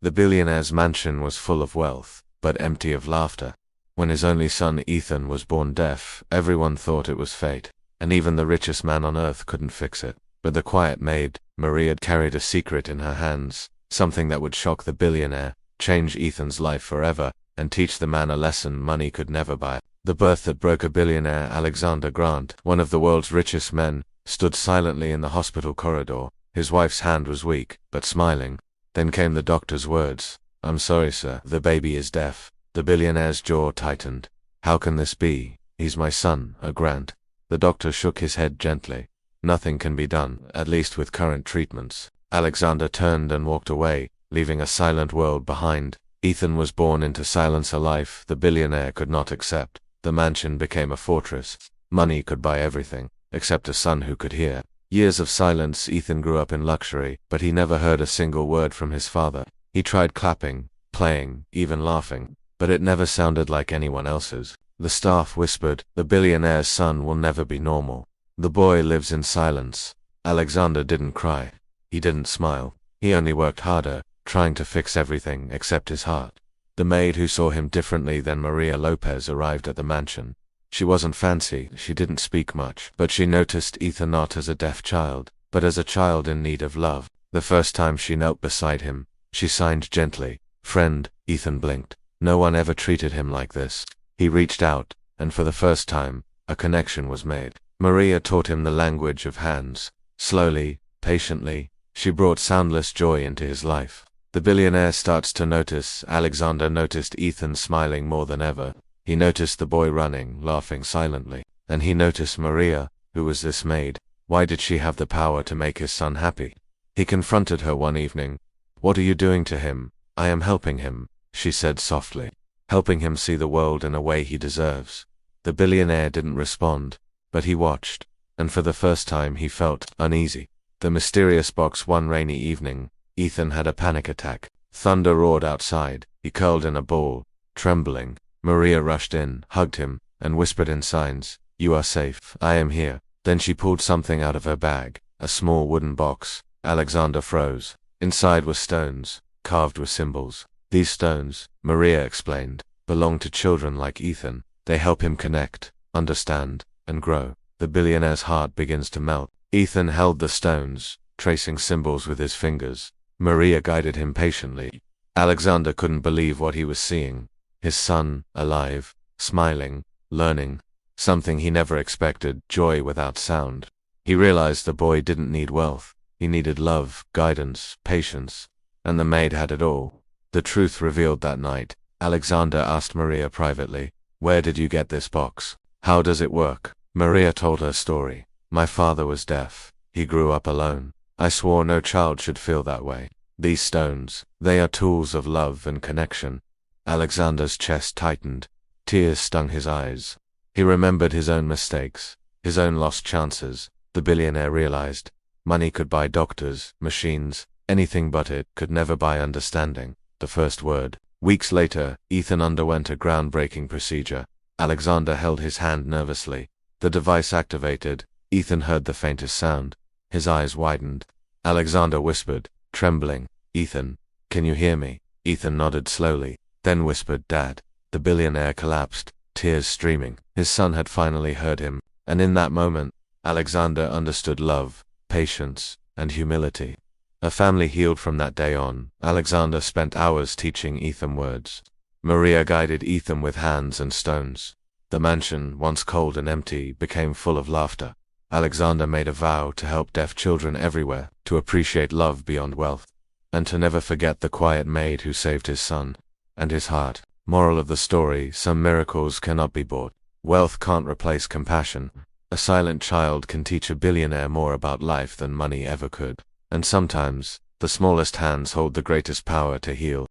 The billionaire's mansion was full of wealth, but empty of laughter. When his only son Ethan was born deaf, everyone thought it was fate, and even the richest man on earth couldn't fix it. But the quiet maid, Maria, carried a secret in her hands, something that would shock the billionaire, change Ethan's life forever, and teach the man a lesson money could never buy. The birth that broke a billionaire. Alexander Grant, one of the world's richest men, stood silently in the hospital corridor. His wife's hand was weak, but smiling. Then came the doctor's words, "I'm sorry, sir, the baby is deaf." The billionaire's jaw tightened. "How can this be? He's my son, a Grant." The doctor shook his head gently. "Nothing can be done, at least with current treatments." Alexander turned and walked away, leaving a silent world behind. Ethan was born into silence, a life the billionaire could not accept. The mansion became a fortress. Money could buy everything, except a son who could hear. Years of silence. Ethan grew up in luxury, but he never heard a single word from his father. He tried clapping, playing, even laughing, but it never sounded like anyone else's. The staff whispered, "The billionaire's son will never be normal. The boy lives in silence." Alexander didn't cry. He didn't smile. He only worked harder, trying to fix everything except his heart. The maid who saw him differently than Maria Lopez arrived at the mansion. She wasn't fancy, she didn't speak much, but she noticed Ethan not as a deaf child, but as a child in need of love. The first time she knelt beside him, she signed gently, "Friend." Ethan blinked. No one ever treated him like this. He reached out, and for the first time, a connection was made. Maria taught him the language of hands. Slowly, patiently, she brought soundless joy into his life. The billionaire starts to notice. Alexander noticed Ethan smiling more than ever. He noticed the boy running, laughing silently. And he noticed Maria. Who was this maid? Why did she have the power to make his son happy? He confronted her one evening. "What are you doing to him?" "I am helping him," she said softly. "Helping him see the world in a way he deserves." The billionaire didn't respond, but he watched, and for the first time he felt uneasy. The mysterious box. One rainy evening, Ethan had a panic attack. Thunder roared outside. He curled in a ball, trembling. Maria rushed in, hugged him, and whispered in signs, "You are safe. I am here." Then she pulled something out of her bag, a small wooden box. Alexander froze. Inside were stones, carved with symbols. "These stones," Maria explained, "belong to children like Ethan. They help him connect, understand, and grow." The billionaire's heart begins to melt. Ethan held the stones, tracing symbols with his fingers. Maria guided him patiently. Alexander couldn't believe what he was seeing. His son, alive, smiling, learning, something he never expected, joy without sound. He realized the boy didn't need wealth. He needed love, guidance, patience, and the maid had it all. The truth revealed that night. Alexander asked Maria privately, "Where did you get this box? How does it work?" Maria told her story. "My father was deaf. He grew up alone. I swore no child should feel that way. These stones, they are tools of love and connection." Alexander's chest tightened. Tears stung his eyes. He remembered his own mistakes, his own lost chances. The billionaire realized, money could buy doctors, machines, anything, but it could never buy understanding. The first word. Weeks later, Ethan underwent a groundbreaking procedure. Alexander held his hand nervously. The device activated. Ethan heard the faintest sound. His eyes widened. Alexander whispered, trembling, "Ethan, can you hear me?" Ethan nodded slowly, then whispered, "Dad." The billionaire collapsed, tears streaming. His son had finally heard him, and in that moment, Alexander understood love, patience, and humility. A family healed from that day on. Alexander spent hours teaching Ethan words. Maria guided Ethan with hands and stones. The mansion, once cold and empty, became full of laughter. Alexander made a vow to help deaf children everywhere, to appreciate love beyond wealth, and to never forget the quiet maid who saved his son and his heart. Moral of the story: some miracles cannot be bought. Wealth can't replace compassion. A silent child can teach a billionaire more about life than money ever could. And sometimes, the smallest hands hold the greatest power to heal.